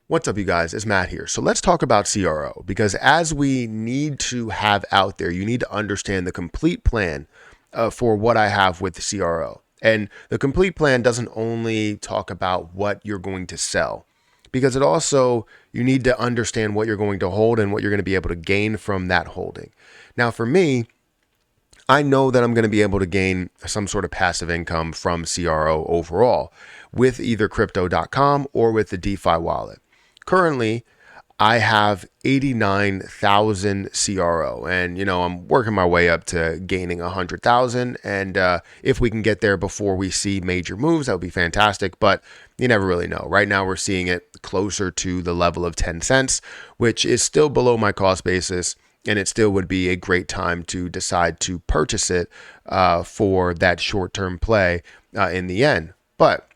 What's up, you guys? It's Matt here. So let's talk about CRO, because as we need to have out there, you need to understand the complete plan for what I have with the CRO. And the complete plan doesn't only talk about what you're going to sell, because it also, you need to understand what you're going to hold and what you're going to be able to gain from that holding. Now, for me, I know that I'm going to be able to gain some sort of passive income from CRO overall with either crypto.com or with the DeFi wallet. Currently, I have 89,000 CRO, and I'm working my way up to gaining 100,000. And if we can get there before we see major moves, that would be fantastic. But you never really know. Right now, we're seeing it closer to the level of 10 cents, which is still below my cost basis. And it still would be a great time to decide to purchase it for that short-term play in the end. But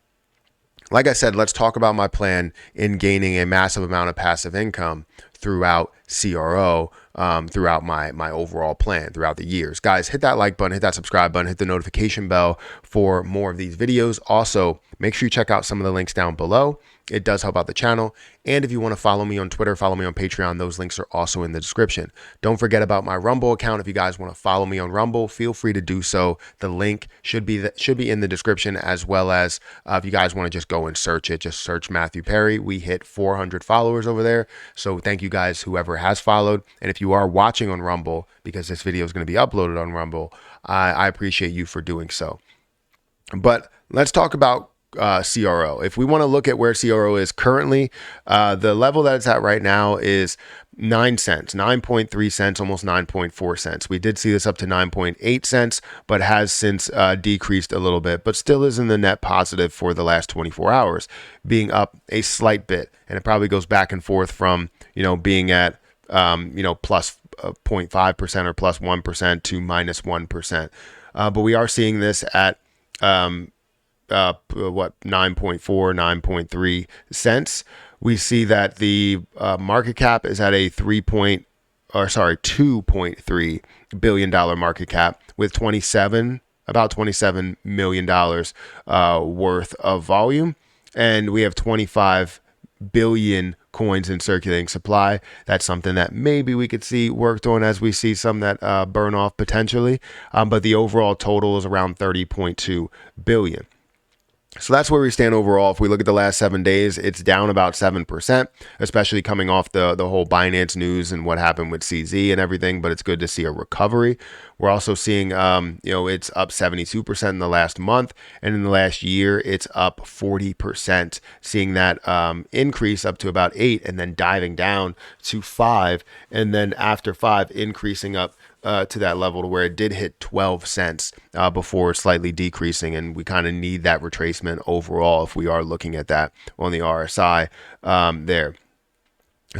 like I said, let's talk about my plan in gaining a massive amount of passive income throughout CRO, throughout my overall plan throughout the years. Guys, hit that like button, hit that subscribe button, hit the notification bell for more of these videos. Also, make sure you check out some of the links down below. It does help out the channel. And if you want to follow me on Twitter, follow me on Patreon, those links are also in the description. Don't forget about my Rumble account. If you guys want to follow me on Rumble, feel free to do so. The link should be in the description, as well as if you guys want to just go and search it, just search Matthew Perry. We hit 400 followers over there. So thank you guys, whoever has followed. And if you are watching on Rumble, because this video is going to be uploaded on Rumble, I appreciate you for doing so. But let's talk about CRO. If we want to look at where CRO is currently, the level that it's at right now is 9 cents, 9.3 cents, almost 9.4 cents. We did see this up to 9.8 cents, but has since decreased a little bit, but still is in the net positive for the last 24 hours, being up a slight bit. And it probably goes back and forth from, being at, plus 0.5% or plus 1% to minus 1%. But we are seeing this at, 9.4, 9.3 cents. We see that the market cap is at a $2.3 billion market cap with about $27 million worth of volume. And we have 25 billion coins in circulating supply. That's something that maybe we could see worked on as we see some that burn off potentially. But the overall total is around 30.2 billion. So that's where we stand overall. If we look at the last 7 days, it's down about 7%, especially coming off the whole Binance news and what happened with CZ and everything. But it's good to see a recovery. We're also seeing, it's up 72% in the last month. And in the last year, it's up 40%, seeing that increase up to about 8 and then diving down to 5. And then after 5, increasing up to that level to where it did hit 12 cents before slightly decreasing. And we kind of need that retracement overall if we are looking at that on the RSI there.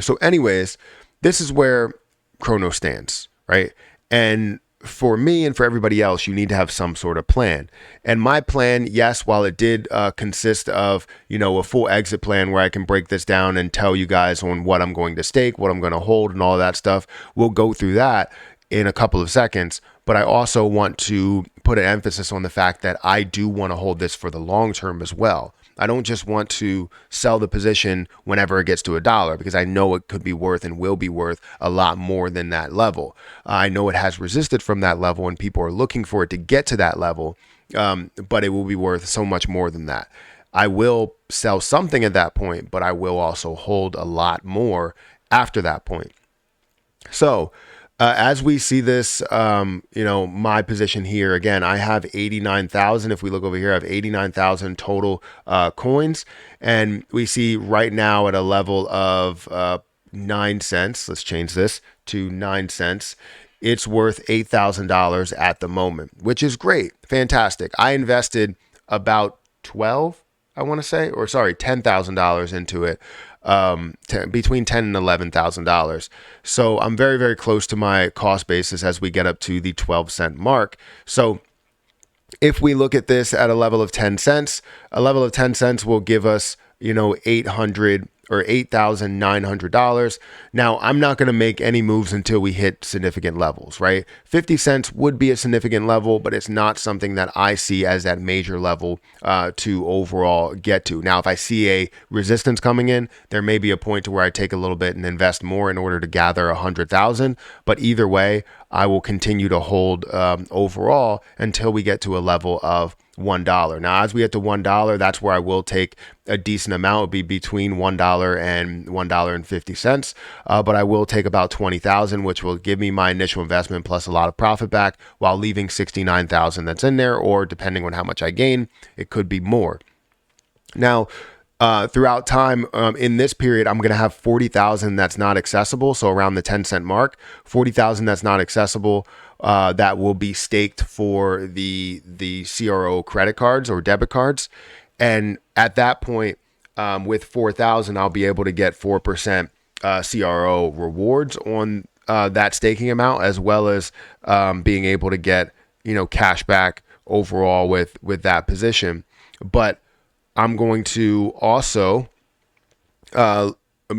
So anyways, this is where Chrono stands, right? And for me and for everybody else, you need to have some sort of plan. And my plan, yes, while it did consist of, a full exit plan where I can break this down and tell you guys on what I'm going to stake, what I'm going to hold and all that stuff, we'll go through that in a couple of seconds. But I also want to put an emphasis on the fact that I do want to hold this for the long term as well. I don't just want to sell the position whenever it gets to $1, because I know it could be worth and will be worth a lot more than that level. I know it has resisted from that level and people are looking for it to get to that level, but it will be worth so much more than that. I will sell something at that point, but I will also hold a lot more after that point. So as we see this, my position here, again, I have 89,000. If we look over here, I have 89,000 total coins. And we see right now at a level of 9 cents. Let's change this to 9 cents. It's worth $8,000 at the moment, which is great. Fantastic. I invested about $10,000 into it. Between $10,000 and $11,000. So I'm very, very close to my cost basis as we get up to the 12-cent mark. So if we look at this at a level of 10 cents, a level of 10 cents will give us, 800 or $8,900. Now, I'm not going to make any moves until we hit significant levels, right? 50 cents would be a significant level, but it's not something that I see as that major level to overall get to. Now, if I see a resistance coming in, there may be a point to where I take a little bit and invest more in order to gather 100,000. But either way, I will continue to hold overall until we get to a level of $1. Now, as we get to $1, that's where I will take a decent amount. It would be between $1 and $1.50. But I will take about 20,000, which will give me my initial investment plus a lot of profit back, while leaving 69,000 that's in there, or depending on how much I gain, it could be more. Now, throughout time, in this period, I'm going to have 40,000 that's not accessible. So around the 10-cent mark, 40,000 that's not accessible, that will be staked for the CRO credit cards or debit cards. And at that point, with 4,000, I'll be able to get 4% CRO rewards on that staking amount, as well as being able to get, cash back overall with that position. But I'm going to also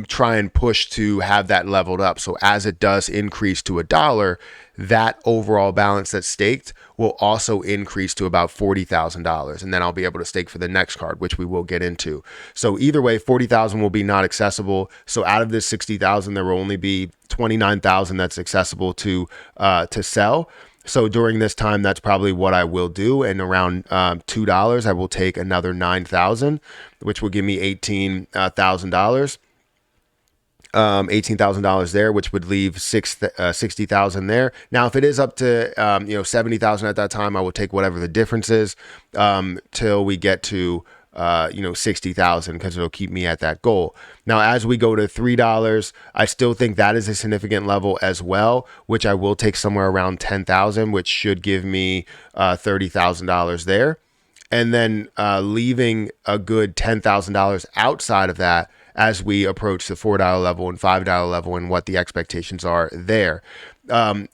try and push to have that leveled up. So as it does increase to $1, that overall balance that's staked will also increase to about $40,000. And then I'll be able to stake for the next card, which we will get into. So either way, 40,000 will be not accessible. So out of this 60,000, there will only be 29,000 that's accessible to sell. So during this time, that's probably what I will do. And around $2, I will take another 9,000, which will give me $18,000. $18,000 there, which would leave 60,000 there. Now, if it is up to 70,000 at that time, I will take whatever the difference is till we get to 60,000, because it'll keep me at that goal. Now, as we go to $3, I still think that is a significant level as well, which I will take somewhere around 10,000, which should give me $30,000 there. And then leaving a good $10,000 outside of that as we approach the $4 level and $5 level and what the expectations are there.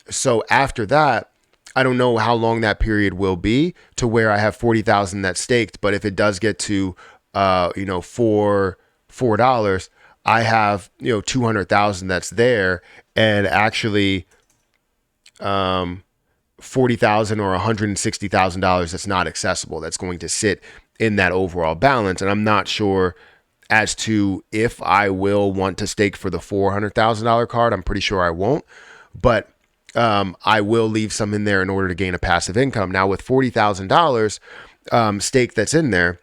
So after that, I don't know how long that period will be to where I have 40,000 that's staked. But if it does get to, $4, I have, 200,000 that's there, and actually, 40,000 or $160,000 that's not accessible. That's going to sit in that overall balance. And I'm not sure as to if I will want to stake for the $400,000 card. I'm pretty sure I won't, but I will leave some in there in order to gain a passive income. Now, with $40,000 stake that's in there,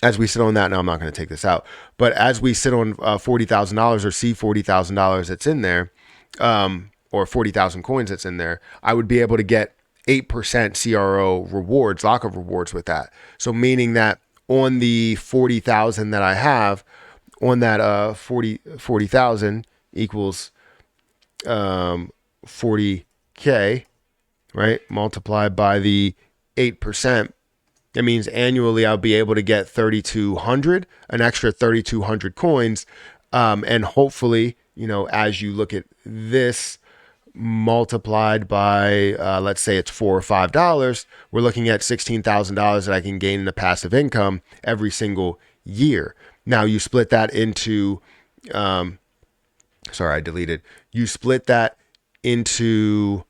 as we sit on that, now I'm not going to take this out, but as we sit on $40,000 or see $40,000 that's in there, or 40,000 coins that's in there, I would be able to get 8% CRO rewards, lockup rewards with that. So meaning that on the 40,000 that I have, on that 40,000 equals 40K, right? Multiplied by the 8%. That means annually I'll be able to get 3,200, an extra 3,200 coins. And hopefully, as you look at this multiplied by, let's say it's $4 or $5, we're looking at $16,000 that I can gain in the passive income every single year. Now you split that into, you split that into,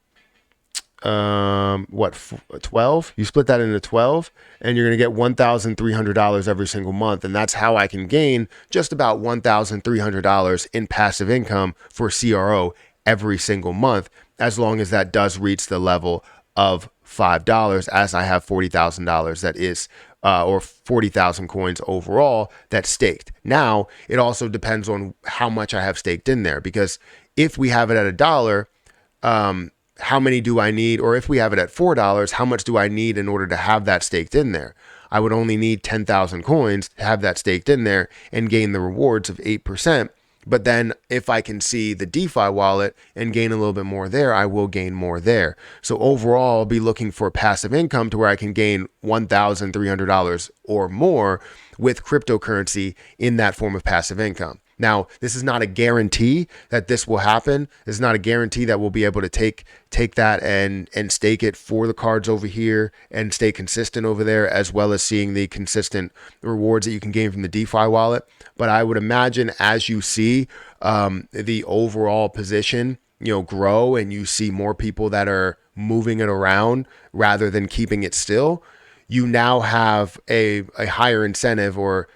12? You split that into 12 and you're going to get $1,300 every single month. And that's how I can gain just about $1,300 in passive income for CRO every single month, as long as that does reach the level of $5, as I have $40,000 that is, or 40,000 coins overall that's staked. Now, it also depends on how much I have staked in there, because if we have it at $1, how many do I need? Or if we have it at $4, how much do I need in order to have that staked in there? I would only need 10,000 coins to have that staked in there and gain the rewards of 8%. But then if I can see the DeFi wallet and gain a little bit more there, I will gain more there. So overall, I'll be looking for passive income to where I can gain $1,300 or more with cryptocurrency in that form of passive income. Now, this is not a guarantee that this will happen. This is not a guarantee that we'll be able to take that and stake it for the cards over here and stay consistent over there, as well as seeing the consistent rewards that you can gain from the DeFi wallet. But I would imagine as you see the overall position, grow, and you see more people that are moving it around rather than keeping it still, you now have a higher incentive, or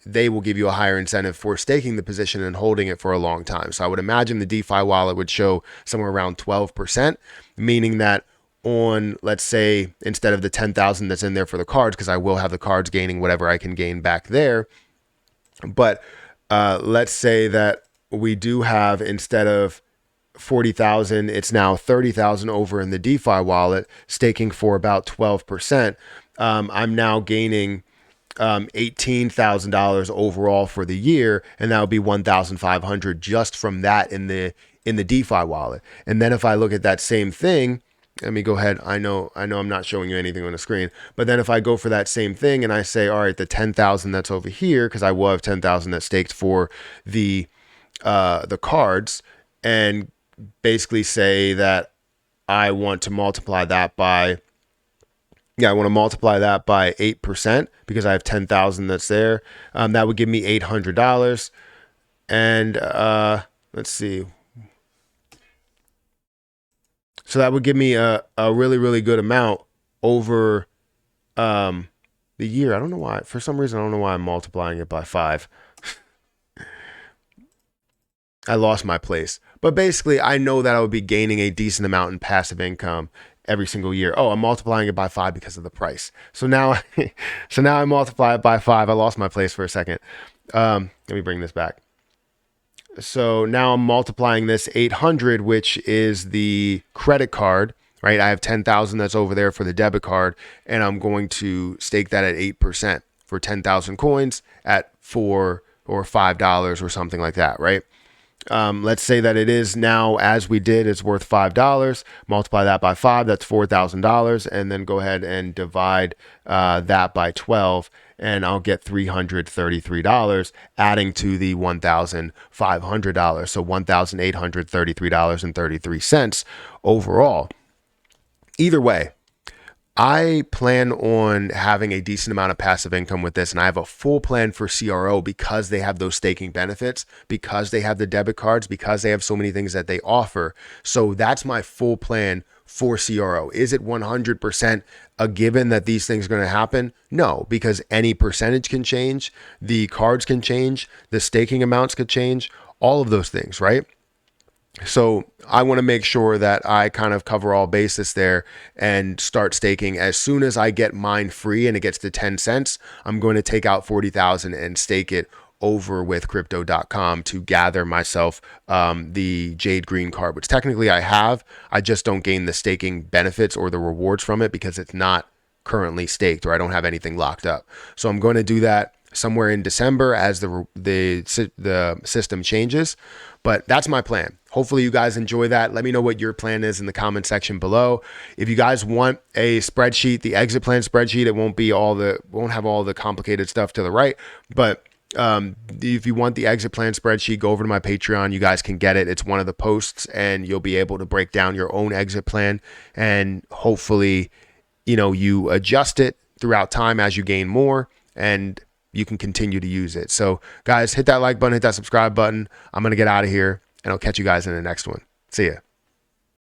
they will give you a higher incentive for staking the position and holding it for a long time. So I would imagine the DeFi wallet would show somewhere around 12%, meaning that on, let's say, instead of the 10,000 that's in there for the cards, because I will have the cards gaining whatever I can gain back there. But let's say that we do have, instead of 40,000, it's now 30,000 over in the DeFi wallet, staking for about 12%. I'm now gaining $18,000 overall for the year, and that would be 1,500 just from that in the DeFi wallet. And then if I look at that same thing, let me go ahead. I know I'm not showing you anything on the screen, but then if I go for that same thing and I say, all right, the 10,000 that's over here, because I will have 10,000 that's staked for the cards, and basically say that I want to multiply that by, I want to multiply that by 8% because I have 10,000 that's there. That would give me $800. And let's see. So that would give me a really, really good amount over the year. I don't know why. For some reason, I don't know why I'm multiplying it by 5. I lost my place. But basically, I know that I would be gaining a decent amount in passive income every single year. Oh, I'm multiplying it by 5 because of the price. So now, I multiply it by 5. I lost my place for a second. Let me bring this back. So now I'm multiplying this 800, which is the credit card, right? I have 10,000 that's over there for the debit card, and I'm going to stake that at 8% for 10,000 coins at $4 or $5 or something like that, right? Let's say that it is now, as we did, it's worth $5. Multiply that by 5, that's $4,000, and then go ahead and divide that by 12, and I'll get $333, adding to the $1,500. So $1,833.33 overall. Either way, I plan on having a decent amount of passive income with this, and I have a full plan for CRO because they have those staking benefits, because they have the debit cards, because they have so many things that they offer. So that's my full plan for CRO. Is it 100% a given that these things are going to happen? No, because any percentage can change, the cards can change, the staking amounts could change, all of those things, right? So I want to make sure that I kind of cover all bases there and start staking. As soon as I get mine free and it gets to 10 cents, I'm going to take out 40,000 and stake it over with crypto.com to gather myself the Jade Green card, which technically I have. I just don't gain the staking benefits or the rewards from it because it's not currently staked, or I don't have anything locked up. So I'm going to do that somewhere in December as the system changes. But that's my plan. Hopefully you guys enjoy that. Let me know what your plan is in the comment section below. If you guys want a spreadsheet, the exit plan spreadsheet, it won't have all the complicated stuff to the right. But if you want the exit plan spreadsheet, go over to my Patreon. You guys can get it. It's one of the posts, and you'll be able to break down your own exit plan, and hopefully, you adjust it throughout time as you gain more, and you can continue to use it. So guys, hit that like button, hit that subscribe button. I'm going to get out of here, and I'll catch you guys in the next one. See ya.